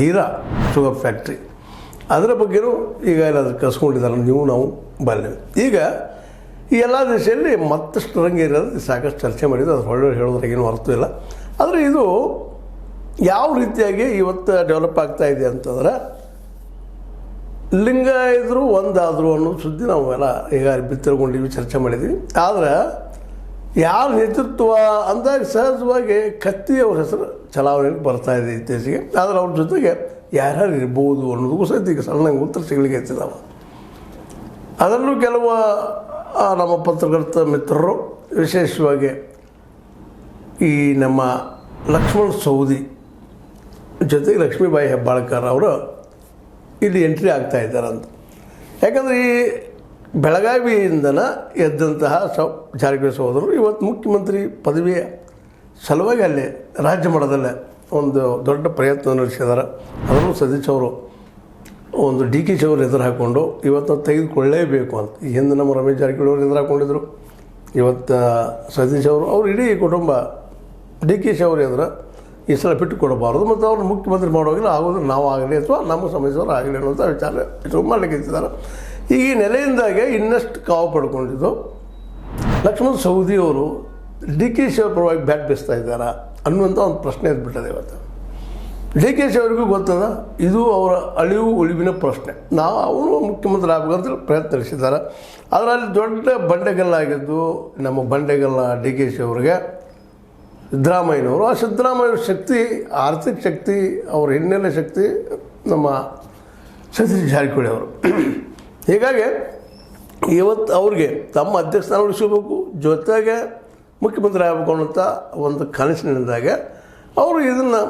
Heera sugar factory ಅದರ ಬಗ್ಗೆಯೂ ಈಗ ಎಲ್ಲಾದರೂ ಕಸ್ಕೊಂಡಿದ್ದಾರೆ, ನೀವು ನಾವು ಬರಲಿ. ಈಗ ಈ ಎಲ್ಲ ದಿಶೆಯಲ್ಲಿ ಮತ್ತಷ್ಟು ರಂಗೇರಿರೋದು ಸಾಕಷ್ಟು ಚರ್ಚೆ ಮಾಡಿದ್ದು, ಅದು ಒಳ್ಳೆ ಹೇಳೋದ್ರಾಗ ಏನೂ ಅರ್ಥ ಇಲ್ಲ. ಆದರೆ ಇದು ಯಾವ ರೀತಿಯಾಗಿ ಇವತ್ತು ಡೆವಲಪ್ ಆಗ್ತಾಯಿದೆ ಅಂತಂದ್ರೆ, ಲಿಂಗಾಯತರು ಒಂದಾದರು ಅನ್ನೋ ಸುದ್ದಿ ನಾವೆಲ್ಲ ಈಗ ಬಿತ್ತರಗೊಂಡಿವಿ, ಚರ್ಚೆ ಮಾಡಿದ್ವಿ. ಆದರೆ ಯಾರ ನೇತೃತ್ವ ಅಂದಾಗ ಸಹಜವಾಗಿ ಕತ್ತಿ ಅವ್ರ ಹೆಸರು ಚಲಾವಣೆಗೆ ಬರ್ತಾಯಿದೆ ಇತ್ತೀಚೆಗೆ. ಆದರೆ ಅವ್ರ ಜೊತೆಗೆ ಯಾರ್ಯಾರು ಇರ್ಬೋದು ಅನ್ನೋದಕ್ಕೂ ಸಹಿತ ಈಗ ಸಣ್ಣಂಗೆ ಉತ್ತರ ಸಿಗಲಿಕ್ಕೆ ಹೆಚ್ಚಿದಾವೆ. ಅದರಲ್ಲೂ ಕೆಲವು ನಮ್ಮ ಪತ್ರಕರ್ತ ಮಿತ್ರರು, ವಿಶೇಷವಾಗಿ ಈ ನಮ್ಮ ಲಕ್ಷ್ಮಣ್ ಸವದಿ ಜೊತೆಗೆ ಲಕ್ಷ್ಮೀಬಾಯಿ ಹೆಬ್ಬಾಳ್ಕರ್ ಅವರು ಇಲ್ಲಿ ಎಂಟ್ರಿ ಆಗ್ತಾಯಿದ್ದಾರಂತ. ಯಾಕಂದರೆ ಈ ಬೆಳಗಾವಿಯಿಂದನ ಎದ್ದಂತಹ ಜಾರಕಿಹೊಳಿ ಸಹೋದರರು ಇವತ್ತು ಮುಖ್ಯಮಂತ್ರಿ ಪದವಿಯ ಸಲುವಾಗಿ ಅಲ್ಲಿ ರಾಜ್ಯ ಮಟ್ಟದಲ್ಲೇ ಒಂದು ದೊಡ್ಡ ಪ್ರಯತ್ನ ನಡೆಸಿದ್ದಾರೆ. ಅದರಲ್ಲೂ ಸತೀಶ್ ಅವರು ಒಂದು ಡಿ ಕೆ ಶಿ ಅವರು ಎದುರು ಹಾಕ್ಕೊಂಡು ಇವತ್ತು ತೆಗೆದುಕೊಳ್ಳೇಬೇಕು ಅಂತ. ಈ ಹಿಂದೆ ನಮ್ಮ ರಮೇಶ್ ಜಾರಕಿಹೊಳಿ ಅವರು ಎದುರು ಹಾಕ್ಕೊಂಡಿದ್ರು, ಇವತ್ತು ಸತೀಶ್ ಅವರು ಇಡೀ ಕುಟುಂಬ ಡಿ ಕೆ ಶಿ ಅವರು ಎದುರು ಈ ಸಲ ಬಿಟ್ಟು ಕೊಡಬಾರ್ದು ಮತ್ತು ಅವ್ರನ್ನ ಮುಖ್ಯಮಂತ್ರಿ ಮಾಡೋಗಿಲ್ಲ, ಆಗೋದು ನಾವು ಆಗಲಿ ಅಥವಾ ನಮ್ಮ ಸಮಸ್ಯೆಯವರು ಆಗಲಿ ಅನ್ನೋಂಥ ವಿಚಾರ ಇದು ಮಾಡಲಿಕ್ಕೆ ಇಟ್ಟಿದ್ದಾರೆ. ಈಗ ಈ ನೆಲೆಯಿಂದಾಗೆ ಇನ್ನಷ್ಟು ಕಾವು ಪಡ್ಕೊಂಡಿದ್ದು ಲಕ್ಷ್ಮಣ್ ಸವದಿಯವರು ಡಿ ಕೆ ಶಿ ಅವ್ರ ಪರವಾಗಿ ಬ್ಯಾಟ್ ಬೀಸ್ತಾ ಇದ್ದಾರಾ ಅನ್ನುವಂಥ ಒಂದು ಪ್ರಶ್ನೆ ಎದ್ಬಿಟ್ಟದೆ. ಇವತ್ತು ಡಿ ಕೆ ಶಿ ಅವ್ರಿಗೂ ಗೊತ್ತದ ಇದು ಅವರ ಅಳಿವು ಉಳಿವಿನ ಪ್ರಶ್ನೆ. ಅವರು ಮುಖ್ಯಮಂತ್ರಿ ಆಗಬೇಕಂತ ಪ್ರಯತ್ನ ನಡೆಸಿದ್ದಾರೆ. ಅದರಲ್ಲಿ ದೊಡ್ಡ ಬಂಡೆಗಲ್ಲಾಗಿದ್ದು ನಮ್ಮ ಬಂಡೆಗಲ್ಲ ಡಿ ಕೆ ಶಿ ಅವರಿಗೆ ಸಿದ್ದರಾಮಯ್ಯನವರು. ಆ ಸಿದ್ದರಾಮಯ್ಯ ಶಕ್ತಿ, ಆರ್ಥಿಕ ಶಕ್ತಿ, ಅವರ ಹಿನ್ನೆಲೆ ಶಕ್ತಿ ನಮ್ಮ ಸತೀಶ್ ಜಾರಕಿಹೊಳಿ ಅವರು. ಹೀಗಾಗಿ ಇವತ್ತು ಅವ್ರಿಗೆ ತಮ್ಮ ಅಧ್ಯಕ್ಷ ಸ್ಥಾನ ಉಳಿಸಬೇಕು, ಜೊತೆಗೆ ಮುಖ್ಯಮಂತ್ರಿ ಆಗಬೇಕು ಅನ್ನೋಂಥ ಒಂದು ಕನಸಿನಿಂದಾಗೆ ಅವರು ಇದನ್ನು